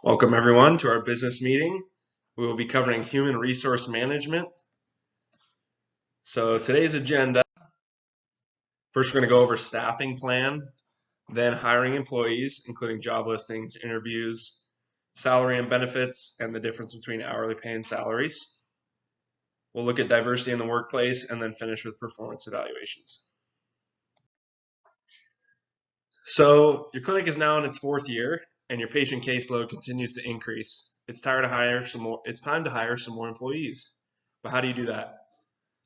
Welcome everyone to our business meeting. We will be covering human resource management. So today's agenda, first we're going to go over staffing plan, then hiring employees, including job listings, interviews, salary and benefits, and the difference between hourly pay and salaries. We'll look at diversity in the workplace and then finish with performance evaluations. So your clinic is now in its 4th year and your patient caseload continues to increase. It's time to hire some more employees. But how do you do that?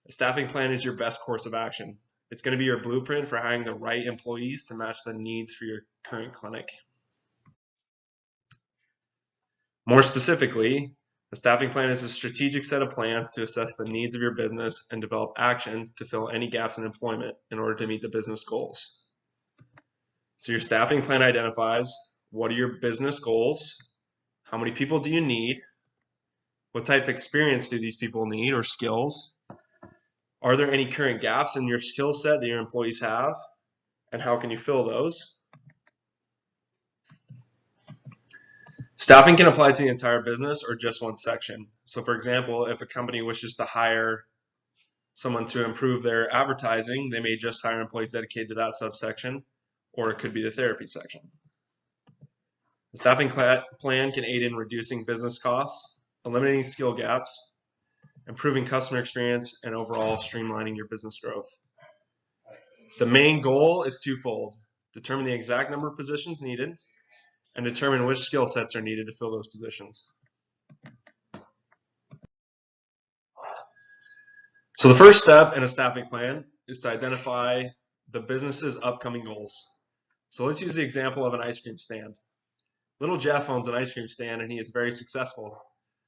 A staffing plan is your best course of action. It's going to be your blueprint for hiring the right employees to match the needs for your current clinic. More specifically, a staffing plan is a strategic set of plans to assess the needs of your business and develop action to fill any gaps in employment in order to meet the business goals. So your staffing plan identifies what are your business goals, how many people do you need, what type of experience do these people need or skills, are there any current gaps in your skill set that your employees have, and how can you fill those? Staffing can apply to the entire business or just one section. So for example, if a company wishes to hire someone to improve their advertising, they may just hire employees dedicated to that subsection, or it could be the therapy section. The staffing plan can aid in reducing business costs, eliminating skill gaps, improving customer experience, and overall streamlining your business growth. The main goal is twofold: determine the exact number of positions needed and determine which skill sets are needed to fill those positions. So the first step in a staffing plan is to identify the business's upcoming goals. So let's use the example of an ice cream stand. Little Jeff owns an ice cream stand and he is very successful.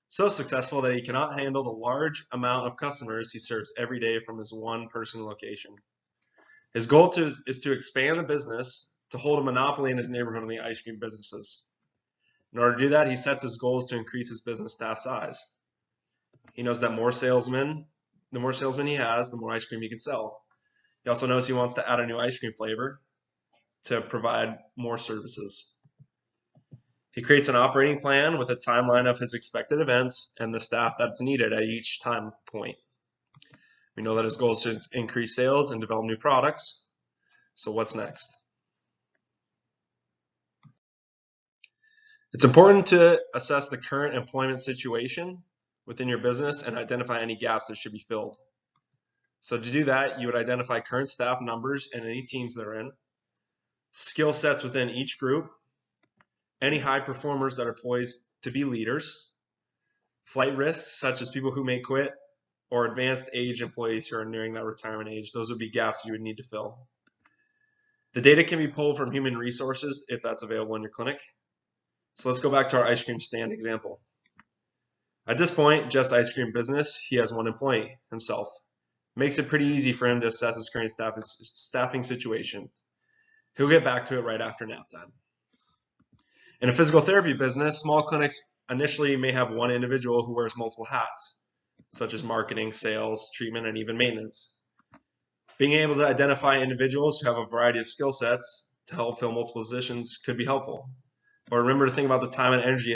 So successful that he cannot handle the large amount of customers he serves every day from his one-person location. His goal is to expand the business to hold a monopoly in his neighborhood on the ice cream businesses. In order to do that, he sets his goals to increase his business staff size. He knows that the more salesmen he has, the more ice cream he can sell. He also knows he wants to add a new ice cream flavor to provide more services. He creates an operating plan with a timeline of his expected events and the staff that's needed at each time point. We know that his goal is to increase sales and develop new products. So what's next? It's important to assess the current employment situation within your business and identify any gaps that should be filled. So to do that, you would identify current staff numbers and any teams they're in, skill sets within each group, any high performers that are poised to be leaders, flight risks such as people who may quit, or advanced age employees who are nearing that retirement age. Those would be gaps you would need to fill. The data can be pulled from human resources if that's available in your clinic. So let's go back to our ice cream stand example. At this point, Jeff's ice cream business, he has one employee, himself. Makes it pretty easy for him to assess his current staffing situation. He'll get back to it right after nap time. In a physical therapy business, small clinics initially may have one individual who wears multiple hats, such as marketing, sales, treatment, and even maintenance. Being able to identify individuals who have a variety of skill sets to help fill multiple positions could be helpful. But remember to think about the time and energy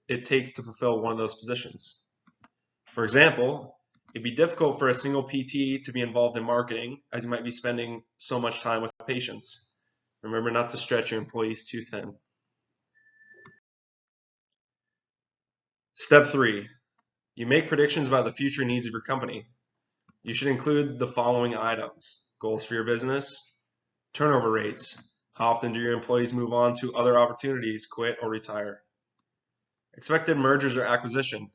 it takes to fulfill one of those positions. For example, it'd be difficult for a single PT to be involved in marketing, as you might be spending so much time with patients. Remember not to stretch your employees too thin. Step 3, you make predictions about the future needs of your company. You should include the following items: goals for your business, turnover rates, how often do your employees move on to other opportunities, quit, or retire, expected mergers or acquisition.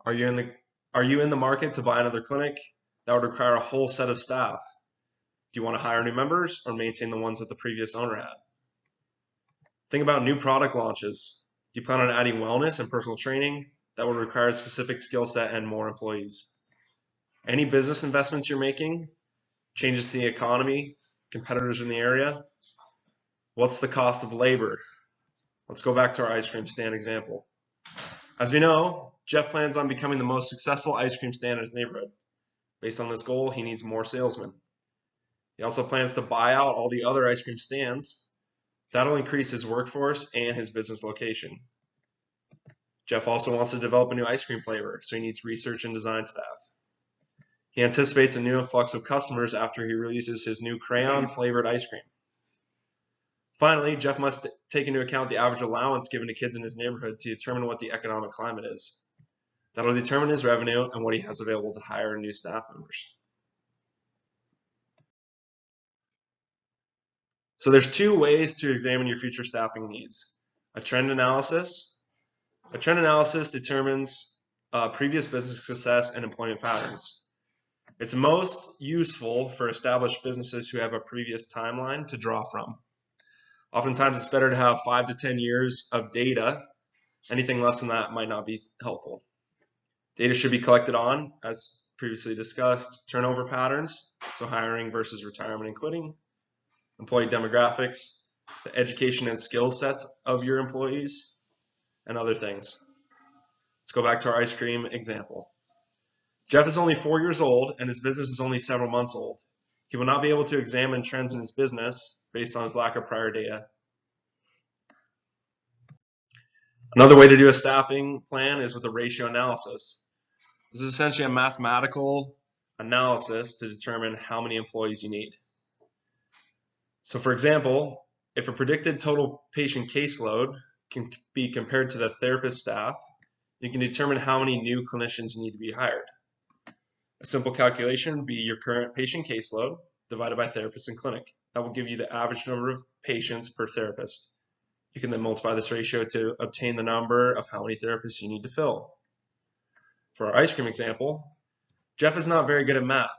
Are you in the market to buy another clinic? That would require a whole set of staff. Do you want to hire new members or maintain the ones that the previous owner had? Think about new product launches. Do you plan on adding wellness and personal training? That would require a specific skill set and more employees. Any business investments you're making, changes to the economy, competitors in the area. What's the cost of labor? Let's go back to our ice cream stand example. As we know, Jeff plans on becoming the most successful ice cream stand in his neighborhood. Based on this goal, he needs more salesmen. He also plans to buy out all the other ice cream stands. That'll increase his workforce and his business location. Jeff also wants to develop a new ice cream flavor, so he needs research and design staff. He anticipates a new influx of customers after he releases his new crayon-flavored ice cream. Finally, Jeff must take into account the average allowance given to kids in his neighborhood to determine what the economic climate is. That'll determine his revenue and what he has available to hire new staff members. So there's two ways to examine your future staffing needs. A trend analysis. A trend analysis determines previous business success and employment patterns. It's most useful for established businesses who have a previous timeline to draw from. Oftentimes it's better to have 5 to 10 years of data. Anything less than that might not be helpful. Data should be collected on, as previously discussed, turnover patterns, so hiring versus retirement and quitting, employee demographics, the education and skill sets of your employees, and other things. Let's go back to our ice cream example. Jeff is only 4 years old and his business is only several months old. He will not be able to examine trends in his business based on his lack of prior data. Another way to do a staffing plan is with a ratio analysis. This is essentially a mathematical analysis to determine how many employees you need. So for example, if a predicted total patient caseload can be compared to the therapist staff, you can determine how many new clinicians you need to be hired. A simple calculation would be your current patient caseload divided by therapists in clinic. That will give you the average number of patients per therapist. You can then multiply this ratio to obtain the number of how many therapists you need to fill. For our ice cream example, Jeff is not very good at math.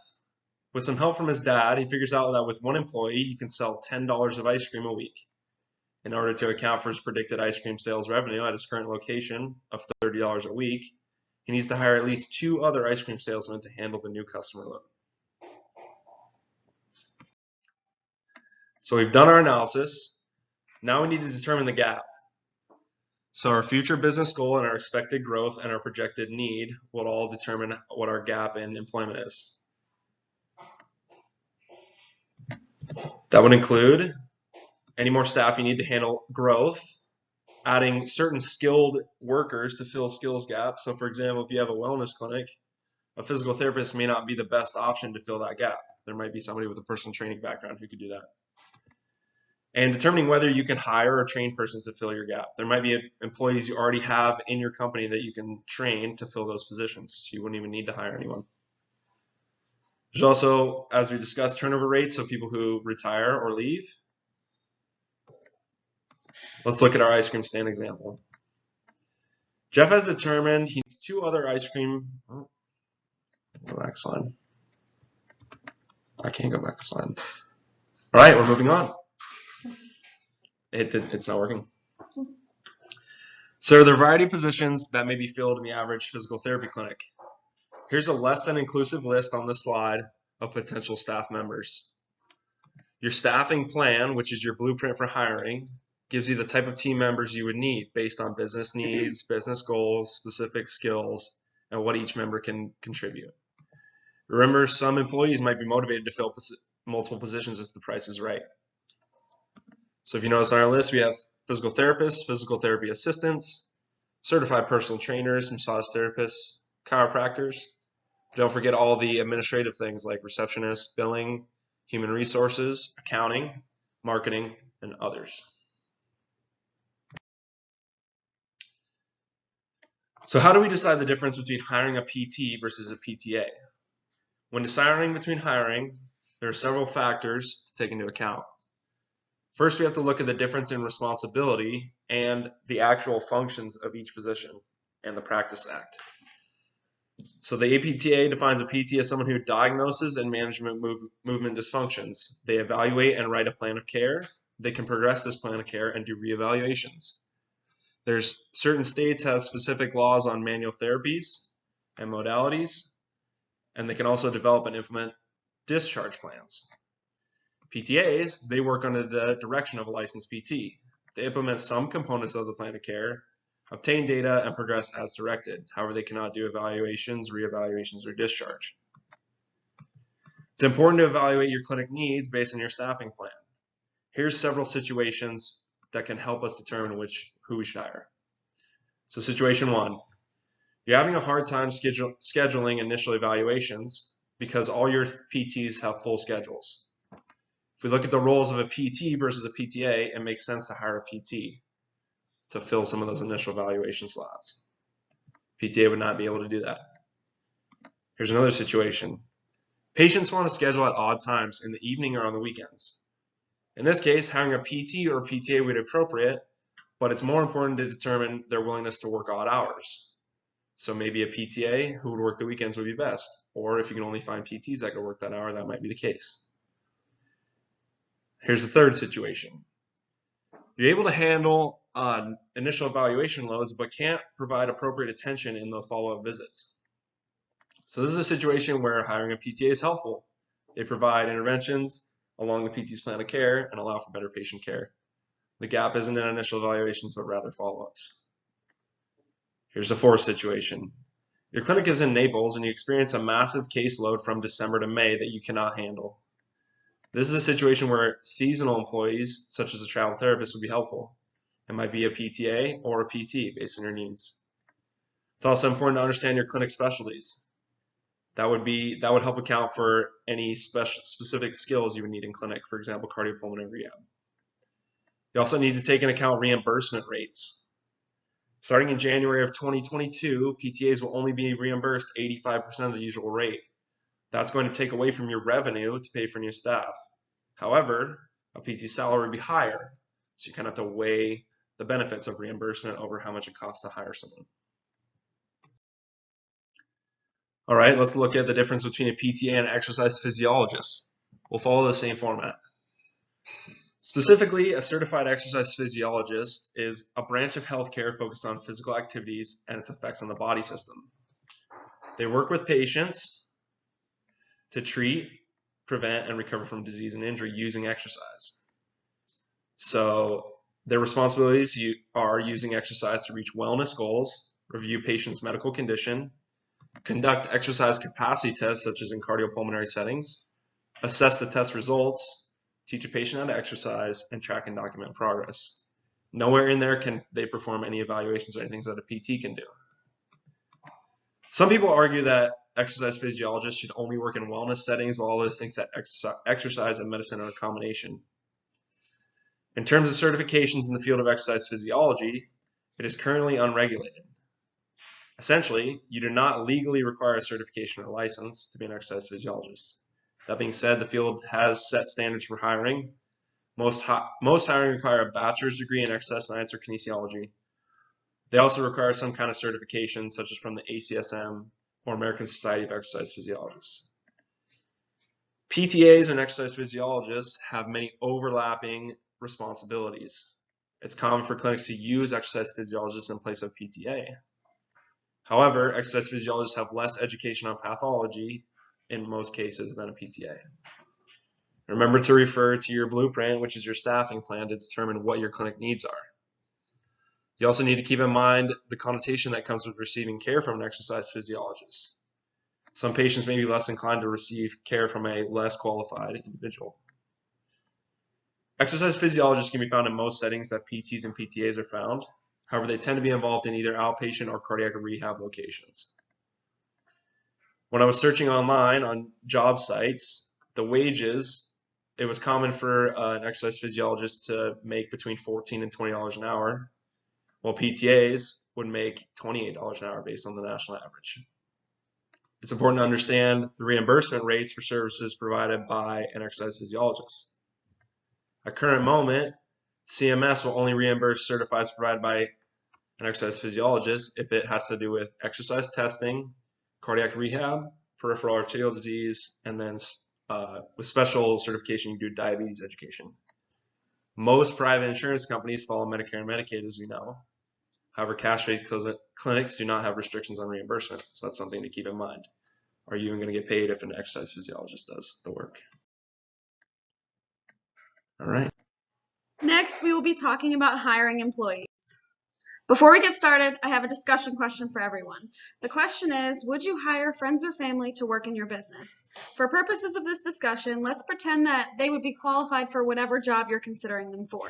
With some help from his dad, he figures out that with one employee, he can sell $10 of ice cream a week. In order to account for his predicted ice cream sales revenue at his current location of $30 a week, he needs to hire at least 2 other ice cream salesmen to handle the new customer load. So we've done our analysis. Now we need to determine the gap. So our future business goal and our expected growth and our projected need will all determine what our gap in employment is. That would include any more staff you need to handle growth, adding certain skilled workers to fill skills gaps. So for example, if you have a wellness clinic, a physical therapist may not be the best option to fill that gap. There might be somebody with a personal training background who could do that. And determining whether you can hire or train persons to fill your gap. There might be employees you already have in your company that you can train to fill those positions. So you wouldn't even need to hire anyone. There's also, as we discussed, turnover rates, so people who retire or leave. Let's look at our ice cream stand example. Jeff has determined he needs 2 other ice cream. Oh, go back a slide. I can't go back a slide. All right, we're moving on. It's not working. So there are a variety of positions that may be filled in the average physical therapy clinic. Here's a less than inclusive list on this slide of potential staff members. Your staffing plan, which is your blueprint for hiring, gives you the type of team members you would need based on business needs, business goals, specific skills, and what each member can contribute. Remember, some employees might be motivated to fill multiple positions if the price is right. So if you notice on our list, we have physical therapists, physical therapy assistants, certified personal trainers, massage therapists, chiropractors. Don't forget all the administrative things like receptionists, billing, human resources, accounting, marketing, and others. So how do we decide the difference between hiring a PT versus a PTA? When deciding between hiring, there are several factors to take into account. First, we have to look at the difference in responsibility and the actual functions of each position and the Practice Act. So the APTA defines a PT as someone who diagnoses and manages movement dysfunctions. They evaluate and write a plan of care. They can progress this plan of care and do reevaluations. There's certain states have specific laws on manual therapies and modalities, and they can also develop and implement discharge plans. PTAs, they work under the direction of a licensed PT. They implement some components of the plan of care, obtain data, and progress as directed. However, they cannot do evaluations, reevaluations, or discharge. It's important to evaluate your clinic needs based on your staffing plan. Here's several situations that can help us determine who we should hire. So situation 1, you're having a hard time scheduling initial evaluations because all your PTs have full schedules. If we look at the roles of a PT versus a PTA, it makes sense to hire a PT to fill some of those initial evaluation slots. PTA would not be able to do that. Here's another situation. Patients want to schedule at odd times in the evening or on the weekends. In this case, hiring a PT or PTA would be appropriate, but it's more important to determine their willingness to work odd hours. So maybe a PTA who would work the weekends would be best, or if you can only find PTs that could work that hour, that might be the case. Here's the third situation. You're able to handle initial evaluation loads, but can't provide appropriate attention in the follow-up visits. So this is a situation where hiring a PTA is helpful. They provide interventions along the PT's plan of care and allow for better patient care. The gap isn't in initial evaluations, but rather follow-ups. Here's the fourth situation. Your clinic is in Naples and you experience a massive caseload from December to May that you cannot handle. This is a situation where seasonal employees, such as a travel therapist, would be helpful. It might be a PTA or a PT based on your needs. It's also important to understand your clinic specialties. That would help account for any specific skills you would need in clinic, for example, cardiopulmonary rehab. You also need to take into account reimbursement rates. Starting in January of 2022, PTAs will only be reimbursed 85% of the usual rate. That's going to take away from your revenue to pay for new staff. However, a PT salary would be higher, so you kind of have to weigh the benefits of reimbursement over how much it costs to hire someone. All right, let's look at the difference between a PTA and an exercise physiologist. We'll follow the same format. Specifically, a certified exercise physiologist is a branch of healthcare focused on physical activities and its effects on the body system. They work with patients to treat, prevent, and recover from disease and injury using exercise. So their responsibilities are using exercise to reach wellness goals, review patients' medical condition, conduct exercise capacity tests such as in cardiopulmonary settings, assess the test results, teach a patient how to exercise, and track and document progress. Nowhere in there can they perform any evaluations or anything that a PT can do. Some people argue that exercise physiologists should only work in wellness settings, while others think that exercise and medicine are a combination. In terms of certifications in the field of exercise physiology, it is currently unregulated. Essentially, you do not legally require a certification or license to be an exercise physiologist. That being said, the field has set standards for hiring. Most hiring require a bachelor's degree in exercise science or kinesiology. They also require some kind of certification, such as from the ACSM or American Society of Exercise Physiologists. PTAs and exercise physiologists have many overlapping responsibilities. It's common for clinics to use exercise physiologists in place of PTA. However, exercise physiologists have less education on pathology in most cases than a PTA. Remember to refer to your blueprint, which is your staffing plan, to determine what your clinic needs are. You also need to keep in mind the connotation that comes with receiving care from an exercise physiologist. Some patients may be less inclined to receive care from a less qualified individual. Exercise physiologists can be found in most settings that PTs and PTAs are found. However, they tend to be involved in either outpatient or cardiac rehab locations. When I was searching online on job sites, the wages, it was common for an exercise physiologist to make between $14 and $20 an hour, while PTAs would make $28 an hour based on the national average. It's important to understand the reimbursement rates for services provided by an exercise physiologist. At current moment, CMS will only reimburse certifieds provided by an exercise physiologist if it has to do with exercise testing, cardiac rehab, peripheral arterial disease, and then with special certification, you do diabetes education. Most private insurance companies follow Medicare and Medicaid, as we know. However, cash-based clinics do not have restrictions on reimbursement, so that's something to keep in mind. Are you even going to get paid if an exercise physiologist does the work? All right. Next, we will be talking about hiring employees. Before we get started, I have a discussion question for everyone. The question is, would you hire friends or family to work in your business? For purposes of this discussion, let's pretend that they would be qualified for whatever job you're considering them for.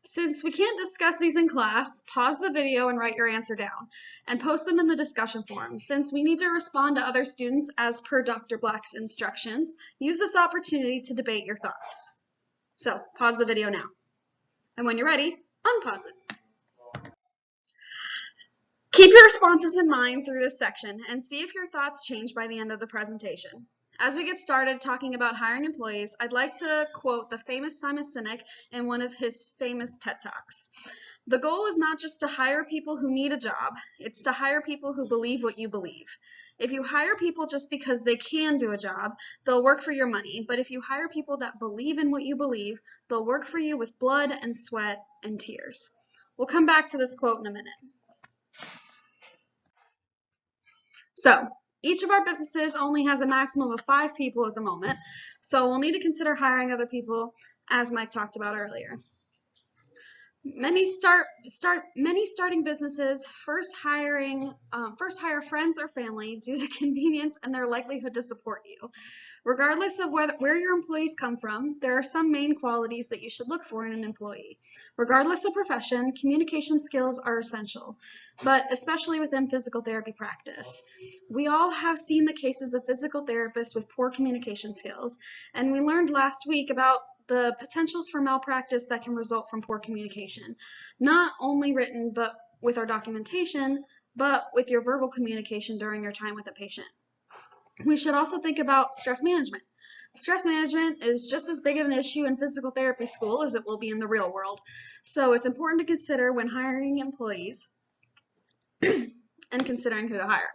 Since we can't discuss these in class, pause the video and write your answer down, and post them in the discussion forum. Since we need to respond to other students as per Dr. Black's instructions, use this opportunity to debate your thoughts. So, pause the video now. And when you're ready, unpause it. Keep your responses in mind through this section and see if your thoughts change by the end of the presentation. As we get started talking about hiring employees, I'd like to quote the famous Simon Sinek in one of his famous TED Talks. The goal is not just to hire people who need a job, it's to hire people who believe what you believe. If you hire people just because they can do a job, they'll work for your money. But if you hire people that believe in what you believe, they'll work for you with blood and sweat and tears. We'll come back to this quote in a minute. So, each of our businesses only has a maximum of 5 people at the moment, so we'll need to consider hiring other people, as Mike talked about earlier. Many starting businesses first hire friends or family due to convenience and their likelihood to support you. Regardless of where your employees come from, there are some main qualities that you should look for in an employee. Regardless of profession, communication skills are essential, but especially within physical therapy practice. We all have seen the cases of physical therapists with poor communication skills, and we learned last week about the potentials for malpractice that can result from poor communication, not only written but with our documentation, but with your verbal communication during your time with a patient. We should also think about stress management. Stress management is just as big of an issue in physical therapy school as it will be in the real world, so it's important to consider when hiring employees and considering who to hire.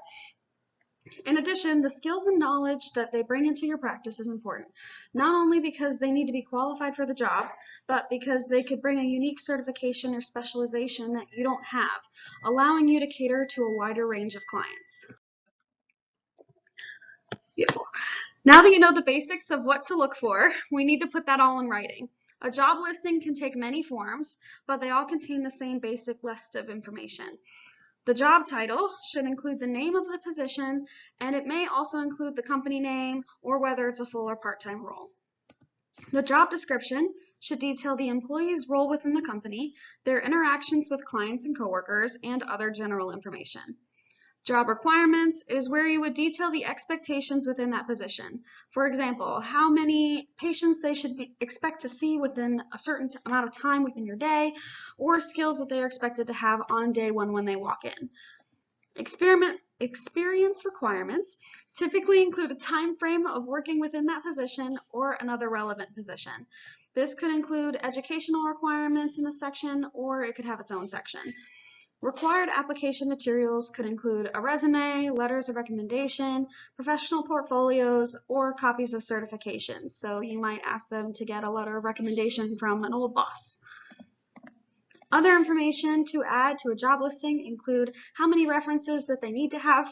In addition, the skills and knowledge that they bring into your practice is important, not only because they need to be qualified for the job, but because they could bring a unique certification or specialization that you don't have, allowing you to cater to a wider range of clients. Beautiful. Now that you know the basics of what to look for, we need to put that all in writing. A job listing can take many forms, but they all contain the same basic list of information. The job title should include the name of the position, and it may also include the company name or whether it's a full or part-time role. The job description should detail the employee's role within the company, their interactions with clients and coworkers, and other general information. Job requirements is where you would detail the expectations within that position. For example, how many patients they should expect to see within a certain amount of time within your day, or skills that they are expected to have on day one when they walk in. Experience requirements typically include a time frame of working within that position or another relevant position. This could include educational requirements in the section, or it could have its own section. Required application materials could include a resume, letters of recommendation, professional portfolios, or copies of certifications. So you might ask them to get a letter of recommendation from an old boss. Other information to add to a job listing include how many references that they need to have,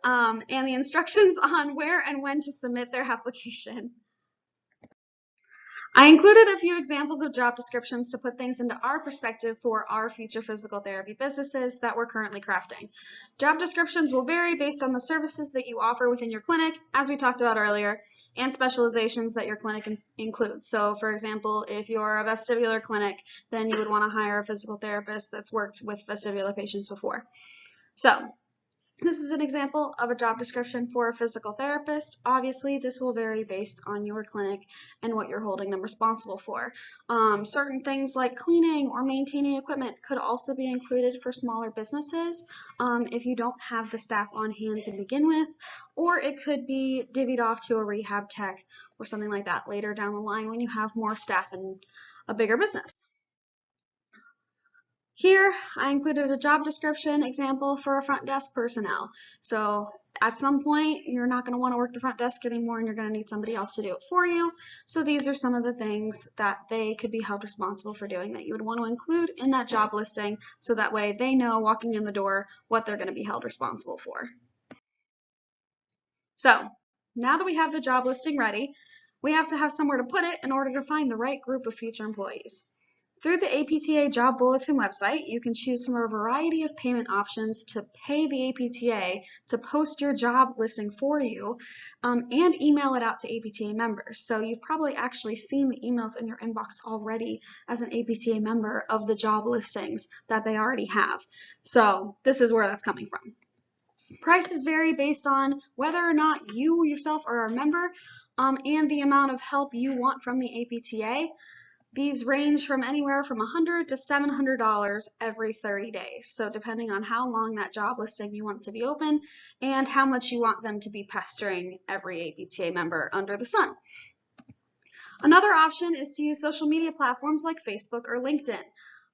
and the instructions on where and when to submit their application. I included a few examples of job descriptions to put things into our perspective for our future physical therapy businesses that we're currently crafting. Job descriptions will vary based on the services that you offer within your clinic, as we talked about earlier, and specializations that your clinic includes. So, for example, if you're a vestibular clinic, then you would want to hire a physical therapist that's worked with vestibular patients before. So, this is an example of a job description for a physical therapist. Obviously, this will vary based on your clinic and what you're holding them responsible for. Certain things like cleaning or maintaining equipment could also be included for smaller businesses if you don't have the staff on hand to begin with, or it could be divvied off to a rehab tech or something like that later down the line when you have more staff and a bigger business. Here, I included a job description example for a front desk personnel. So at some point, you're not going to want to work the front desk anymore and you're going to need somebody else to do it for you. So these are some of the things that they could be held responsible for doing that you would want to include in that job listing, so that way they know walking in the door what they're going to be held responsible for. So now that we have the job listing ready, we have to have somewhere to put it in order to find the right group of future employees. Through the APTA Job Bulletin website, you can choose from a variety of payment options to pay the APTA to post your job listing for you and email it out to APTA members. So you've probably actually seen the emails in your inbox already as an APTA member of the job listings that they already have. So this is where that's coming from. Prices vary based on whether or not you yourself are a member and the amount of help you want from the APTA. These range from anywhere from $100 to $700 every 30 days. So depending on how long that job listing you want it to be open and how much you want them to be pestering every APTA member under the sun. Another option is to use social media platforms like Facebook or LinkedIn.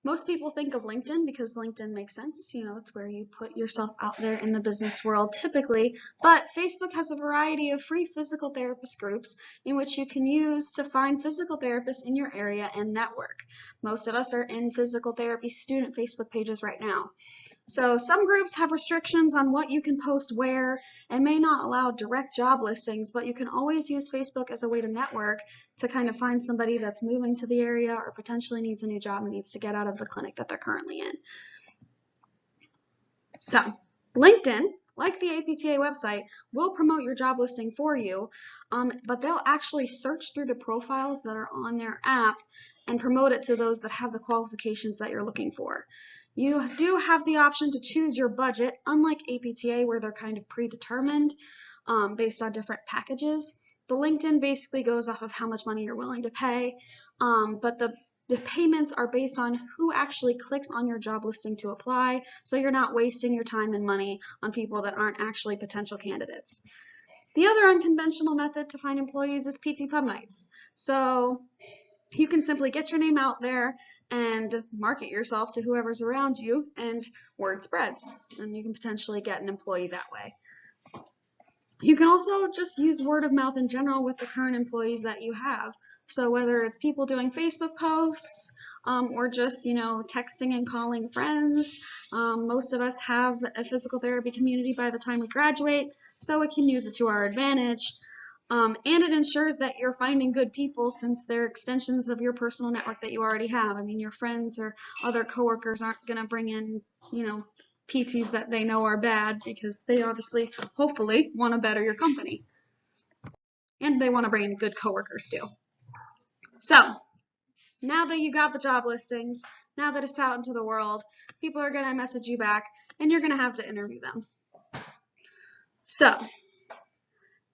Most people think of LinkedIn because LinkedIn makes sense. You know, it's where you put yourself out there in the business world typically. But Facebook has a variety of free physical therapist groups in which you can use to find physical therapists in your area and network. Most of us are in physical therapy student Facebook pages right now. So some groups have restrictions on what you can post where and may not allow direct job listings, but you can always use Facebook as a way to network to kind of find somebody that's moving to the area or potentially needs a new job and needs to get out of the clinic that they're currently in. So LinkedIn, like the APTA website, will promote your job listing for you, but they'll actually search through the profiles that are on their app and promote it to those that have the qualifications that you're looking for. You do have the option to choose your budget, unlike APTA where they're kind of predetermined based on different packages. The LinkedIn basically goes off of how much money you're willing to pay, but the payments are based on who actually clicks on your job listing to apply, so you're not wasting your time and money on people that aren't actually potential candidates. The other unconventional method to find employees is PT Pub Nights. So you can simply get your name out there and market yourself to whoever's around you, and word spreads, and you can potentially get an employee that way. You can also just use word of mouth in general with the current employees that you have. So whether it's people doing Facebook posts or just, you know, texting and calling friends, most of us have a physical therapy community by the time we graduate, so we can use it to our advantage. And it ensures that you're finding good people since they're extensions of your personal network that you already have. I mean, your friends or other coworkers aren't going to bring in, you know, PTs that they know are bad because they obviously, hopefully, want to better your company. And they want to bring in good coworkers too. So, now that you got the job listings, now that it's out into the world, people are going to message you back and you're going to have to interview them. So,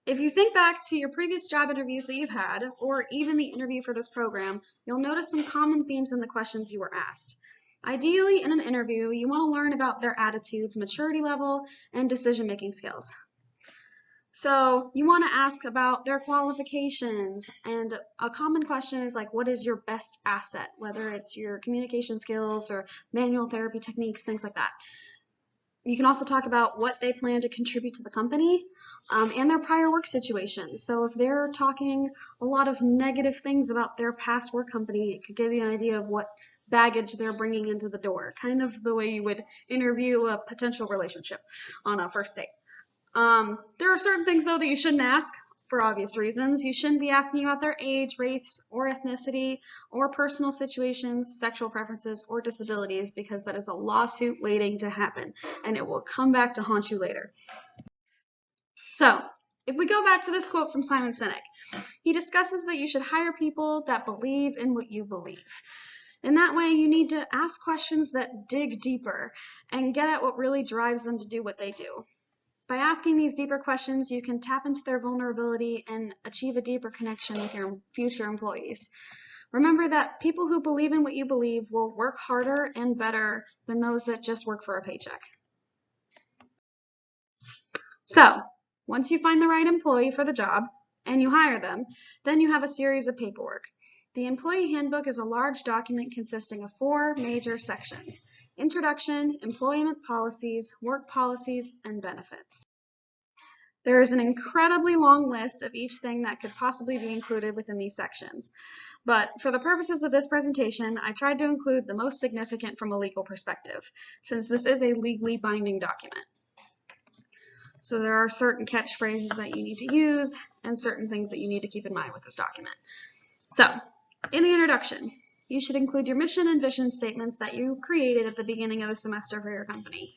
if you think back to your previous job interviews that you've had, or even the interview for this program, you'll notice some common themes in the questions you were asked. Ideally, in an interview, you want to learn about their attitudes, maturity level, and decision-making skills. So you want to ask about their qualifications, and a common question is like, what is your best asset, whether it's your communication skills or manual therapy techniques, things like that. You can also talk about what they plan to contribute to the company and their prior work situations. So if they're talking a lot of negative things about their past work company, it could give you an idea of what baggage they're bringing into the door, kind of the way you would interview a potential relationship on a first date. There are certain things, though, that you shouldn't ask for obvious reasons. You shouldn't be asking about their age, race, or ethnicity, or personal situations, sexual preferences, or disabilities, because that is a lawsuit waiting to happen, and it will come back to haunt you later. So, if we go back to this quote from Simon Sinek, he discusses that you should hire people that believe in what you believe. In that way, you need to ask questions that dig deeper and get at what really drives them to do what they do. By asking these deeper questions, you can tap into their vulnerability and achieve a deeper connection with your future employees. Remember that people who believe in what you believe will work harder and better than those that just work for a paycheck. So, once you find the right employee for the job and you hire them, then you have a series of paperwork. The Employee Handbook is a large document consisting of 4 major sections: introduction, employment policies, work policies, and benefits. There is an incredibly long list of each thing that could possibly be included within these sections. But for the purposes of this presentation, I tried to include the most significant from a legal perspective, since this is a legally binding document. So there are certain catchphrases that you need to use and certain things that you need to keep in mind with this document. So, in the introduction, you should include your mission and vision statements that you created at the beginning of the semester for your company.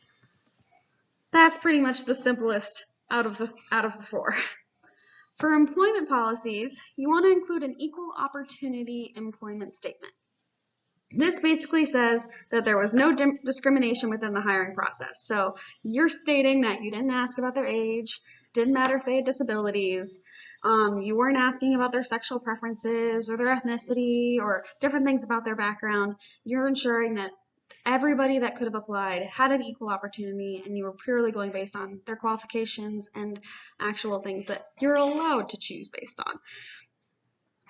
That's pretty much the simplest out of the four. For employment policies, you want to include an equal opportunity employment statement. This basically says that there was no discrimination within the hiring process. So you're stating that you didn't ask about their age, didn't matter if they had disabilities, you weren't asking about their sexual preferences or their ethnicity or different things about their background. You're ensuring that everybody that could have applied had an equal opportunity, and you were purely going based on their qualifications and actual things that you're allowed to choose based on.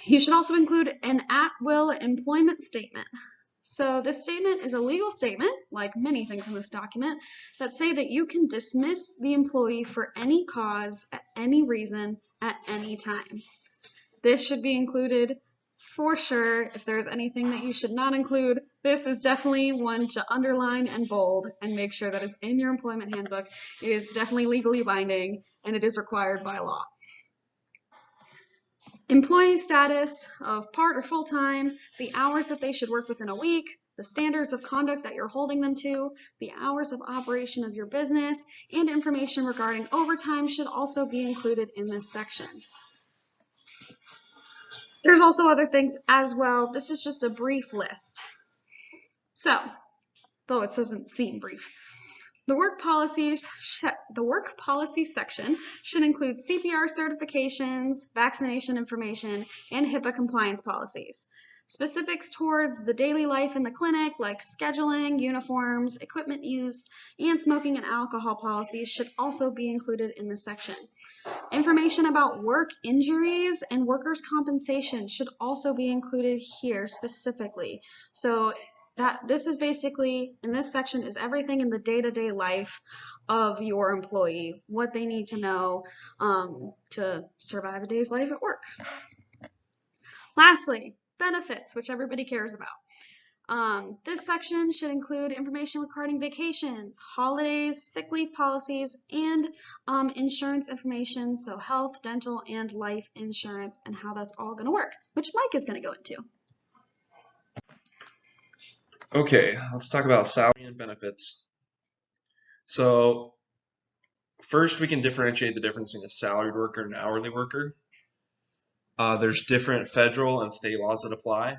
You should also include an at-will employment statement. So this statement is a legal statement, like many things in this document, that say that you can dismiss the employee for any cause, at any reason, at any time. This should be included for sure. If there's anything that you should not include, this is definitely one to underline and bold and make sure that is in your employment handbook. It is definitely legally binding and it is required by law. Employee status of part or full-time, the hours that they should work within a week, the standards of conduct that you're holding them to, the hours of operation of your business, and information regarding overtime should also be included in this section. There's also other things as well. This is just a brief list. So, though it doesn't seem brief. The work policy section should include CPR certifications, vaccination information, and HIPAA compliance policies. Specifics towards the daily life in the clinic, like scheduling, uniforms, equipment use, and smoking and alcohol policies should also be included in this section. Information about work injuries and workers' compensation should also be included here specifically. So this is basically, in this section, is everything in the day-to-day life of your employee, what they need to know to survive a day's life at work. Lastly, benefits, which everybody cares about. This section should include information regarding vacations, holidays, sick leave policies, and insurance information, so health, dental, and life insurance, and how that's all going to work, which Mike is going to go into. Okay, let's talk about salary and benefits. So first, we can differentiate the difference between a salaried worker and an hourly worker. There's different federal and state laws that apply.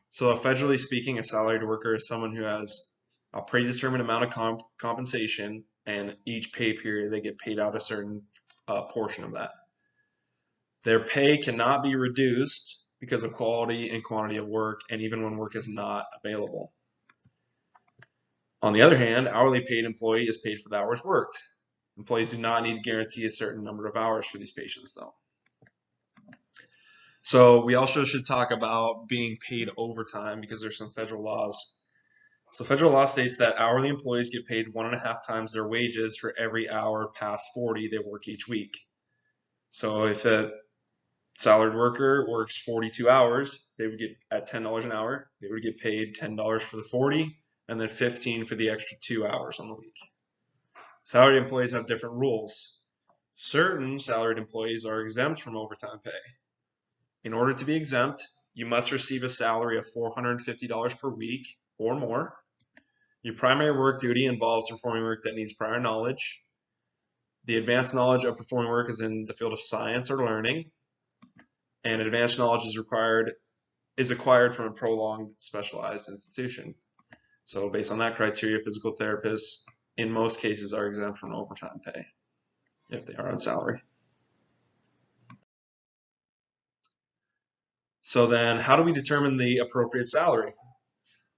So federally speaking, a salaried worker is someone who has a predetermined amount of compensation, and each pay period they get paid out a certain portion of that. Their pay cannot be reduced because of quality and quantity of work, and even when work is not available. On the other hand, hourly paid employee is paid for the hours worked. Employees do not need to guarantee a certain number of hours for these patients, though. So we also should talk about being paid overtime because there's some federal laws. So federal law states that hourly employees get paid 1.5 times their wages for every hour past 40 they work each week. So if a salaried worker works 42 hours, they would get at $10 an hour. They would get paid $10 for the 40 and then $15 for the extra 2 hours on the week. Salaried employees have different rules. Certain salaried employees are exempt from overtime pay. In order to be exempt, you must receive a salary of $450 per week or more. Your primary work duty involves performing work that needs prior knowledge. The advanced knowledge of performing work is in the field of science or learning, and advanced knowledge is acquired from a prolonged specialized institution. So based on that criteria, physical therapists in most cases are exempt from overtime pay if they are on salary. So then how do we determine the appropriate salary?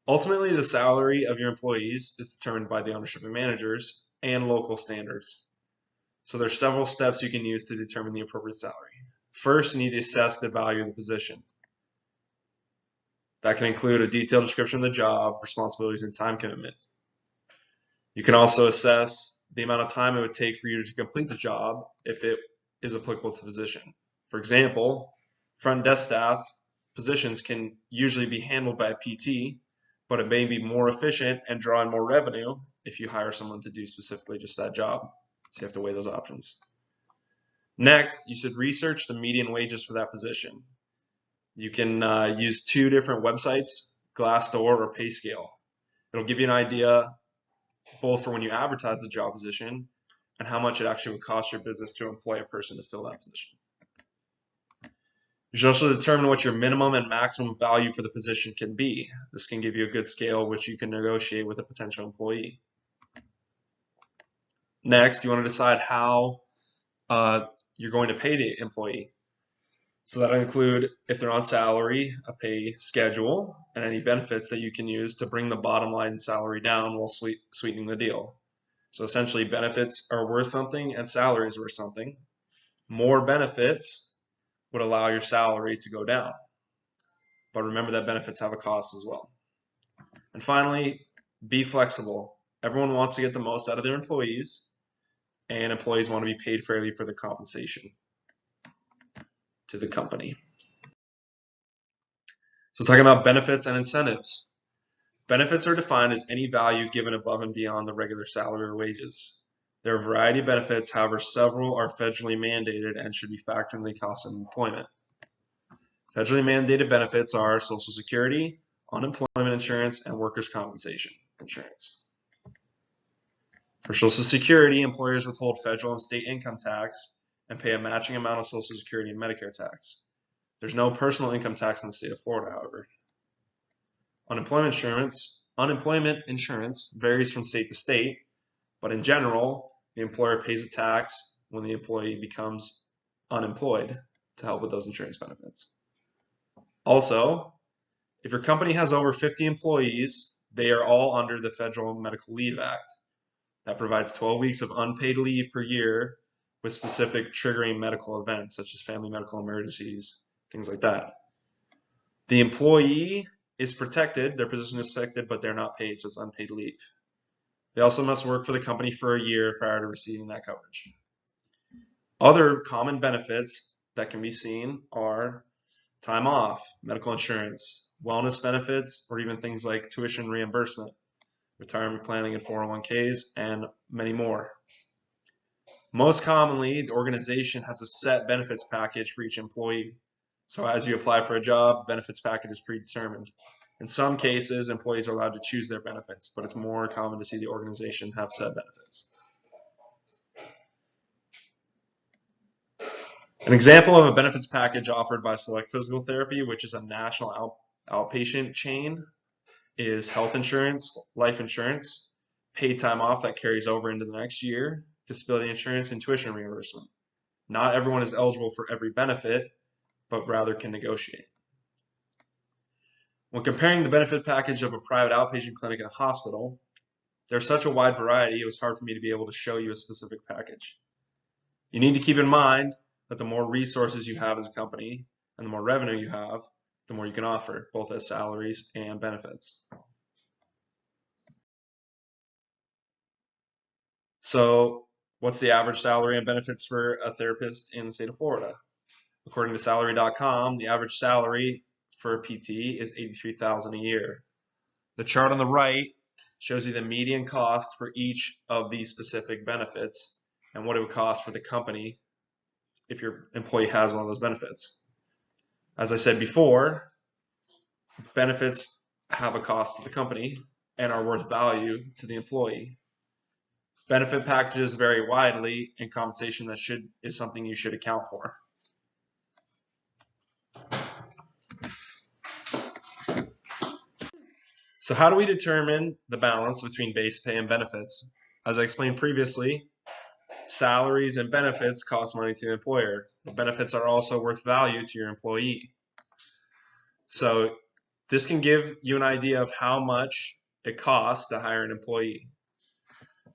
Ultimately, the salary of your employees is determined by the ownership and managers and local standards. So there's several steps you can use to determine the appropriate salary. First, you need to assess the value of the position. That can include a detailed description of the job, responsibilities, and time commitment. You can also assess the amount of time it would take for you to complete the job if it is applicable to the position. For example, front desk staff positions can usually be handled by a PT, but it may be more efficient and draw in more revenue if you hire someone to do specifically just that job. So you have to weigh those options. Next, you should research the median wages for that position. You can use 2 different websites Glassdoor, or PayScale. It'll give you an idea both for when you advertise the job position and how much it actually would cost your business to employ a person to fill that position. You should also determine what your minimum and maximum value for the position can be. This can give you a good scale which you can negotiate with a potential employee. Next, you want to decide how you're going to pay the employee. So that'll include, if they're on salary, a pay schedule, and any benefits that you can use to bring the bottom line salary down while sweetening the deal. So essentially, benefits are worth something and salary is worth something. More benefits would allow your salary to go down. But remember that benefits have a cost as well. And finally, be flexible. Everyone wants to get the most out of their employees, and employees want to be paid fairly for the compensation to the company. So talking about benefits and incentives. Benefits are defined as any value given above and beyond the regular salary or wages. There are a variety of benefits, however, several are federally mandated and should be factored in the cost of employment. Federally mandated benefits are Social Security, unemployment insurance, and workers' compensation insurance. For Social Security, employers withhold federal and state income tax and pay a matching amount of Social Security and Medicare tax. There's no personal income tax in the state of Florida, however. Unemployment insurance varies from state to state, but in general, the employer pays a tax when the employee becomes unemployed to help with those insurance benefits. Also, if your company has over 50 employees, they are all under the Federal Medical Leave Act. That provides 12 weeks of unpaid leave per year with specific triggering medical events such as family medical emergencies, things like that. The employee is protected, their position is protected, but they're not paid, so it's unpaid leave. They also must work for the company for a year prior to receiving that coverage. Other common benefits that can be seen are time off, medical insurance, wellness benefits, or even things like tuition reimbursement, retirement planning and 401ks, and many more. Most commonly, the organization has a set benefits package for each employee. So as you apply for a job, the benefits package is predetermined. In some cases, employees are allowed to choose their benefits, but it's more common to see the organization have set benefits. An example of a benefits package offered by Select Physical Therapy, which is a national outpatient chain, is health insurance, life insurance, paid time off that carries over into the next year, disability insurance, and tuition reimbursement. Not everyone is eligible for every benefit, but rather can negotiate. When comparing the benefit package of a private outpatient clinic and a hospital, there's such a wide variety, it was hard for me to be able to show you a specific package. You need to keep in mind that the more resources you have as a company and the more revenue you have, the more you can offer, both as salaries and benefits. So what's the average salary and benefits for a therapist in the state of Florida? According to salary.com, the average salary for a PT is $83,000 a year. The chart on the right shows you the median cost for each of these specific benefits and what it would cost for the company if your employee has one of those benefits. As I said before, benefits have a cost to the company and are worth value to the employee. Benefit packages vary widely, and compensation is something you should account for. So how do we determine the balance between base pay and benefits? As I explained previously, salaries and benefits cost money to the employer. The benefits are also worth value to your employee. So this can give you an idea of how much it costs to hire an employee.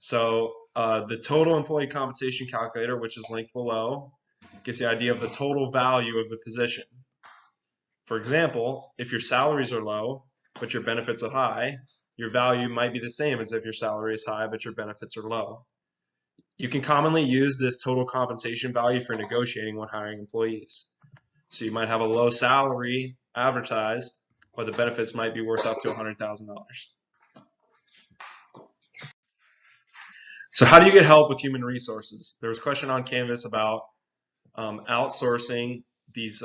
So the total employee compensation calculator, which is linked below, gives you an idea of the total value of the position. For example, if your salaries are low, but your benefits are high, your value might be the same as if your salary is high, but your benefits are low. You can commonly use this total compensation value for negotiating when hiring employees. So you might have a low salary advertised, but the benefits might be worth up to $100,000. So how do you get help with human resources? There was a question on Canvas about outsourcing these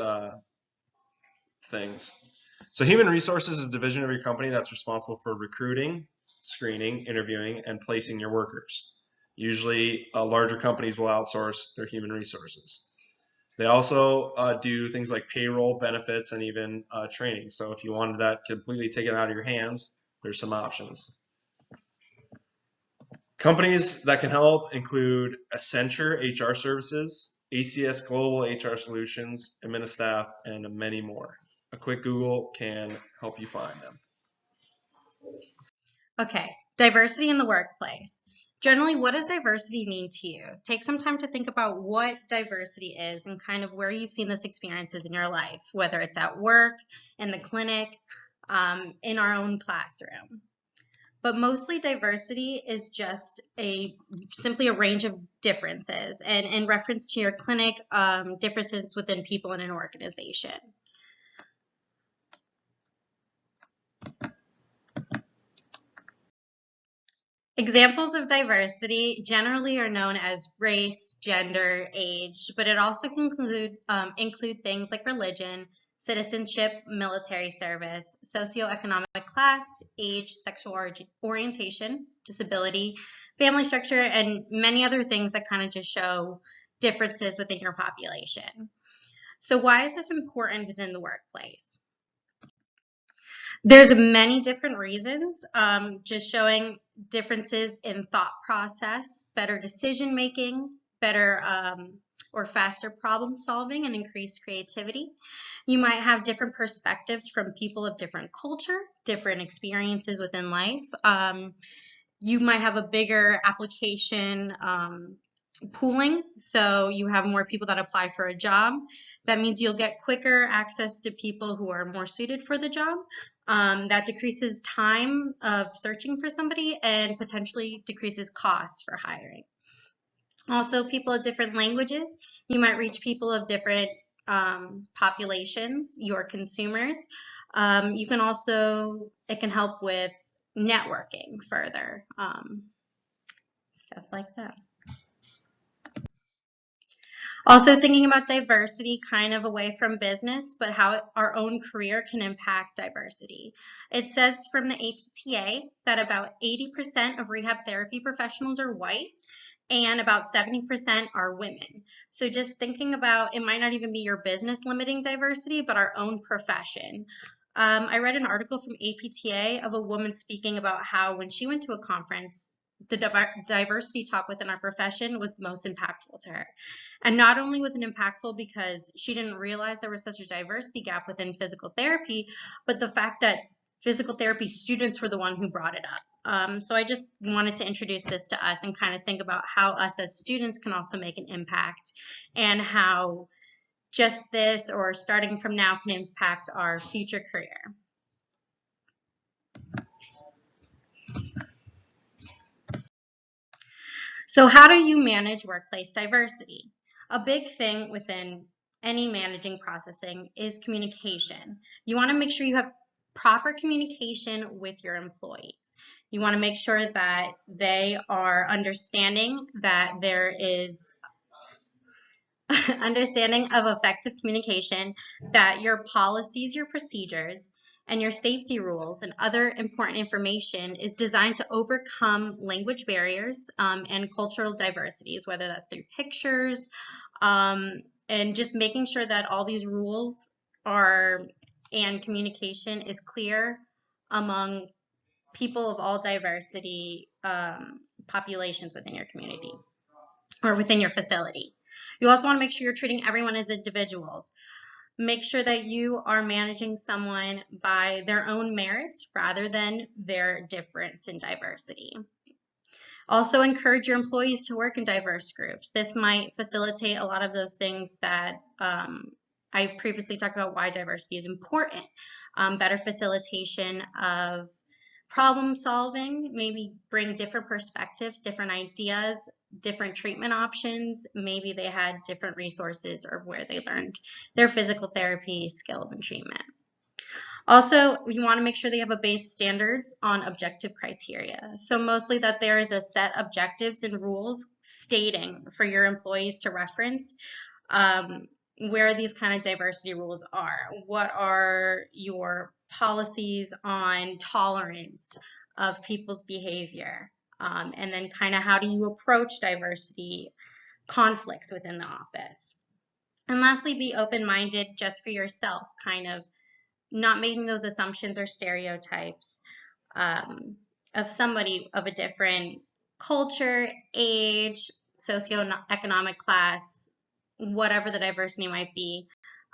things. So human resources is a division of your company that's responsible for recruiting, screening, interviewing, and placing your workers. Usually larger companies will outsource their human resources. They also do things like payroll, benefits, and even training. So if you wanted that completely taken out of your hands, there's some options. Companies that can help include Accenture HR Services, ACS Global HR Solutions, Administaff, and many more. A quick Google can help you find them. Okay, diversity in the workplace. Generally, what does diversity mean to you? Take some time to think about what diversity is and kind of where you've seen this experiences in your life, whether it's at work, in the clinic, in our own classroom. But mostly diversity is just simply a range of differences, and in reference to your clinic, differences within people in an organization. Examples of diversity generally are known as race, gender, age, but it also can include things like religion, citizenship, military service, socioeconomic class, age, sexual orientation, disability, family structure, and many other things that kind of just show differences within your population. So why is this important within the workplace? There's many different reasons, just showing differences in thought process, better decision making, better or faster problem solving, and increased creativity. You might have different perspectives from people of different culture, different experiences within life. You might have a bigger application pooling, so you have more people that apply for a job. That means you'll get quicker access to people who are more suited for the job. That decreases time of searching for somebody and potentially decreases costs for hiring. Also, people of different languages. You might reach people of different populations, your consumers. You can also, it can help with networking further, stuff like that. Also thinking about diversity kind of away from business, but how our own career can impact diversity. It says from the APTA that about 80% of rehab therapy professionals are white and about 70% are women. So just thinking about, it might not even be your business limiting diversity, but our own profession. I read an article from APTA of a woman speaking about how when she went to a conference, the diversity talk within our profession was the most impactful to her. And not only was it impactful because she didn't realize there was such a diversity gap within physical therapy, but the fact that physical therapy students were the one who brought it up. So I just wanted to introduce this to us and kind of think about how us as students can also make an impact, and how just this or starting from now can impact our future career. So how do you manage workplace diversity? A big thing within any managing processing is communication. You want to make sure you have proper communication with your employees. You want to make sure that they are understanding that there is understanding of effective communication, that your policies, your procedures, and your safety rules and other important information is designed to overcome language barriers and cultural diversities, whether that's through pictures, and just making sure that all these rules are and communication is clear among people of all diversity populations within your community or within your facility. You also want to make sure you're treating everyone as individuals. Make sure that you are managing someone by their own merits rather than their difference in diversity. Also encourage your employees to work in diverse groups. This might facilitate a lot of those things that I previously talked about, why diversity is important. Better facilitation of problem solving, maybe bring different perspectives, different ideas, different treatment options. Maybe they had different resources or where they learned their physical therapy skills and treatment. Also, you want to make sure they have a base standards on objective criteria. So mostly that there is a set objectives and rules stating for your employees to reference where these kind of diversity rules are. What are your policies on tolerance of people's behavior, and then kind of how do you approach diversity conflicts within the office. And lastly, be open-minded just for yourself, kind of not making those assumptions or stereotypes of somebody of a different culture, age, socioeconomic class, whatever the diversity might be.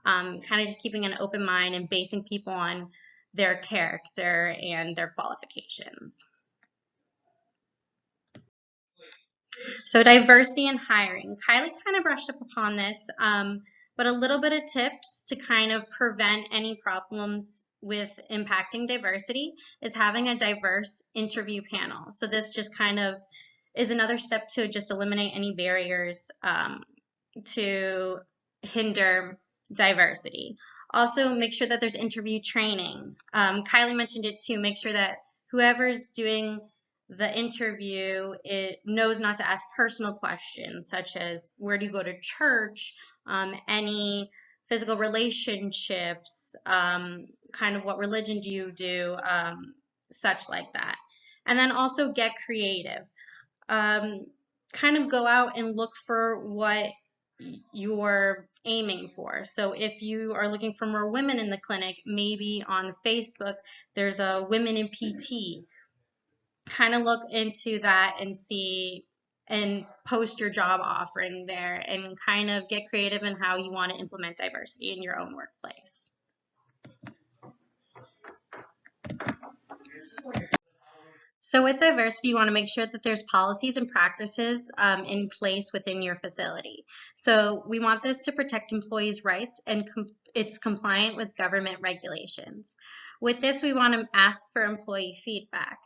Kind of just keeping an open mind and basing people on their character and their qualifications. So diversity in hiring. Kylie kind of brushed up upon this, but a little bit of tips to kind of prevent any problems with impacting diversity is having a diverse interview panel. So this just kind of is another step to just eliminate any barriers to hinder diversity. Also, make sure that there's interview training. Kylie mentioned it too. Make sure that whoever's doing the interview, it knows not to ask personal questions such as where do you go to church, any physical relationships, kind of what religion do you do, such like that. And then also get creative. Kind of go out and look for what you're aiming for. So if you are looking for more women in the clinic, maybe on Facebook there's a Women in PT. Kind of look into that and see and post your job offering there and kind of get creative in how you want to implement diversity in your own workplace. So with diversity, you want to make sure that there's policies and practices in place within your facility. So we want this to protect employees' rights and it's compliant with government regulations. With this, we want to ask for employee feedback.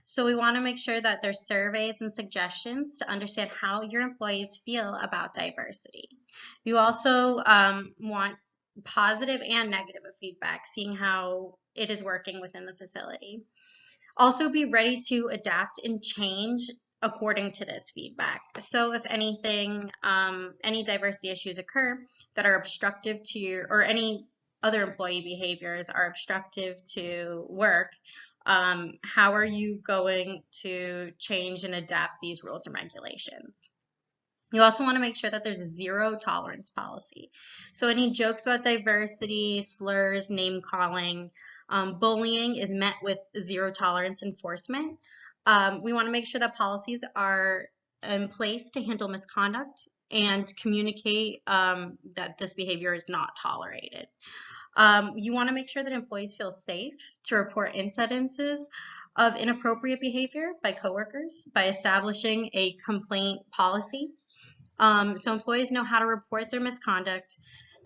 So we want to make sure that there's surveys and suggestions to understand how your employees feel about diversity. You also want positive and negative feedback, seeing how it is working within the facility. Also be ready to adapt and change according to this feedback. So if anything, any diversity issues occur that are obstructive to your, or any other employee behaviors are obstructive to work, how are you going to change and adapt these rules and regulations? You also want to make sure that there's a zero tolerance policy. So any jokes about diversity, slurs, name calling, bullying is met with zero tolerance enforcement. We want to make sure that policies are in place to handle misconduct and communicate that this behavior is not tolerated. You want to make sure that employees feel safe to report incidences of inappropriate behavior by coworkers by establishing a complaint policy. So employees know how to report their misconduct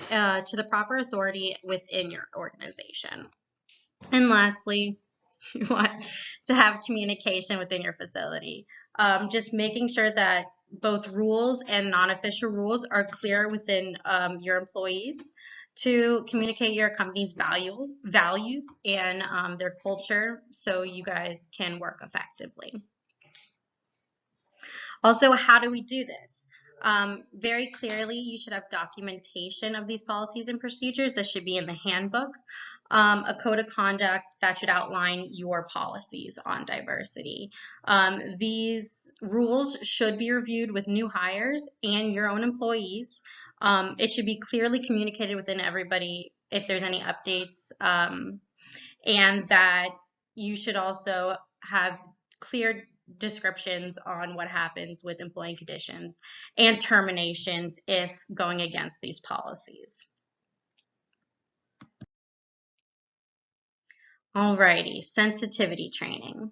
to the proper authority within your organization. And lastly, you want to have communication within your facility. Just making sure that both rules and non-official rules are clear within your employees to communicate your company's values and their culture so you guys can work effectively. Also, how do we do this? Very clearly, you should have documentation of these policies and procedures. This should be in the handbook, a code of conduct that should outline your policies on diversity. These rules should be reviewed with new hires and your own employees. It should be clearly communicated within everybody if there's any updates, and that you should also have clear descriptions on what happens with employee conditions and terminations if going against these policies. Alrighty, sensitivity training.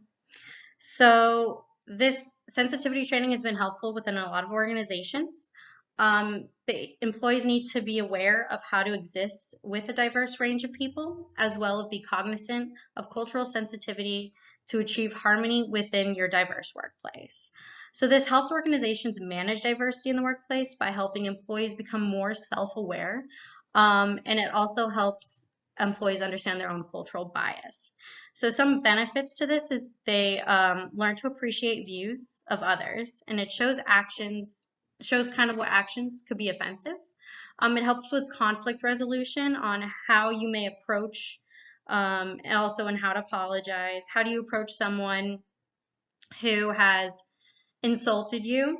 So this sensitivity training has been helpful within a lot of organizations. The employees need to be aware of how to exist with a diverse range of people, as well as be cognizant of cultural sensitivity to achieve harmony within your diverse workplace. So this helps organizations manage diversity in the workplace by helping employees become more self-aware, and it also helps employees understand their own cultural bias. So some benefits to this is they learn to appreciate views of others, and it shows kind of what actions could be offensive. It helps with conflict resolution on how you may approach and also in how to apologize. How do you approach someone who has insulted you,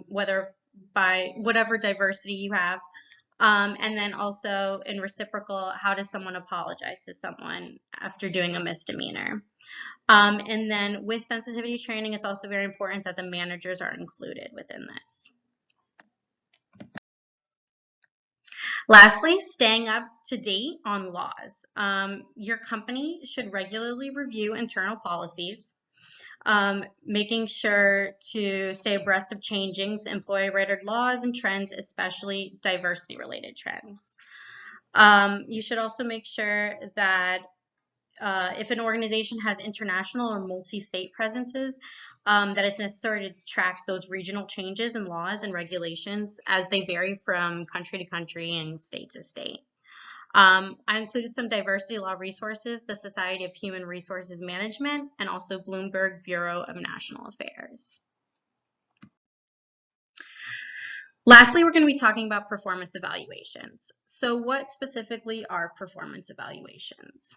whether by whatever diversity you have. And then also in reciprocal, how does someone apologize to someone after doing a misdemeanor? And then with sensitivity training, it's also very important that the managers are included within this. Lastly, staying up to date on laws. Your company should regularly review internal policies, making sure to stay abreast of changing employee-related laws and trends, especially diversity-related trends. You should also make sure that if an organization has international or multi-state presences, that it's necessary to track those regional changes in laws and regulations as they vary from country to country and state to state. I included some diversity law resources, the Society of Human Resources Management, and also Bloomberg Bureau of National Affairs. Lastly, we're going to be talking about performance evaluations. So what specifically are performance evaluations?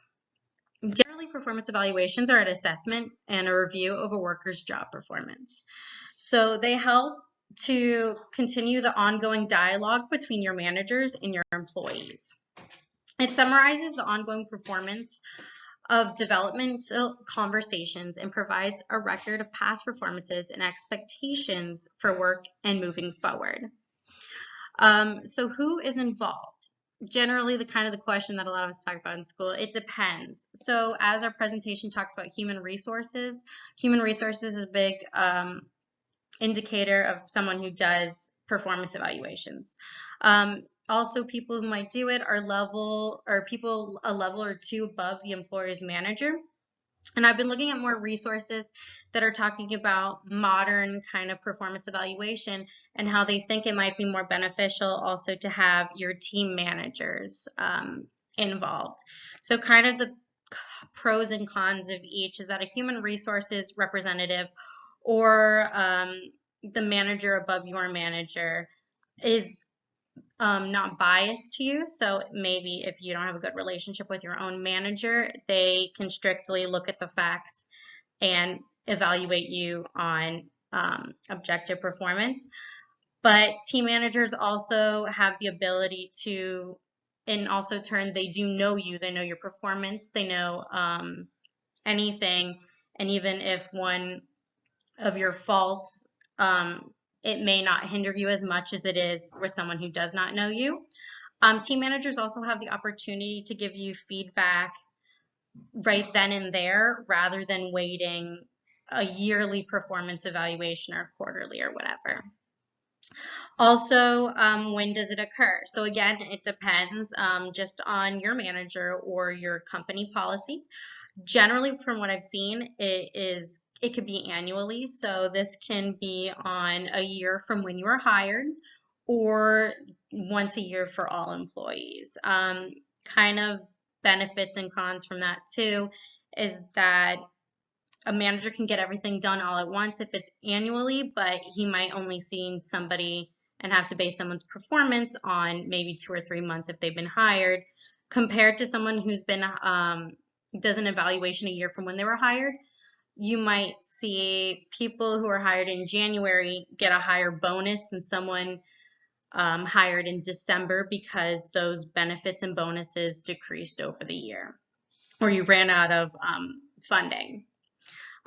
Generally, performance evaluations are an assessment and a review of a worker's job performance. So they help to continue the ongoing dialogue between your managers and your employees. It summarizes the ongoing performance of developmental conversations and provides a record of past performances and expectations for work and moving forward. So who is involved? Generally, the question that a lot of us talk about in school, it depends. So as our presentation talks about human resources is a big indicator of someone who does performance evaluations. Also, people who might do it are people a level or two above the employer's manager. And I've been looking at more resources that are talking about modern kind of performance evaluation and how they think it might be more beneficial also to have your team managers involved. So kind of the pros and cons of each is that a human resources representative or the manager above your manager is not biased to you. So maybe if you don't have a good relationship with your own manager, they can strictly look at the facts and evaluate you on objective performance. But team managers also have the ability to, and also turn, they do know you, they know your performance, they know anything. And even if one of your faults, it may not hinder you as much as it is with someone who does not know you. Team managers also have the opportunity to give you feedback right then and there rather than waiting a yearly performance evaluation or quarterly or whatever. Also, when does it occur? So again, it depends just on your manager or your company policy. Generally, from what I've seen, it could be annually. So this can be on a year from when you were hired or once a year for all employees. Kind of benefits and cons from that too is that a manager can get everything done all at once if it's annually, but he might only see somebody and have to base someone's performance on maybe 2 or 3 months if they've been hired, compared to someone who's been does an evaluation a year from when they were hired. You might see people who are hired in January get a higher bonus than someone hired in December because those benefits and bonuses decreased over the year or you ran out of funding.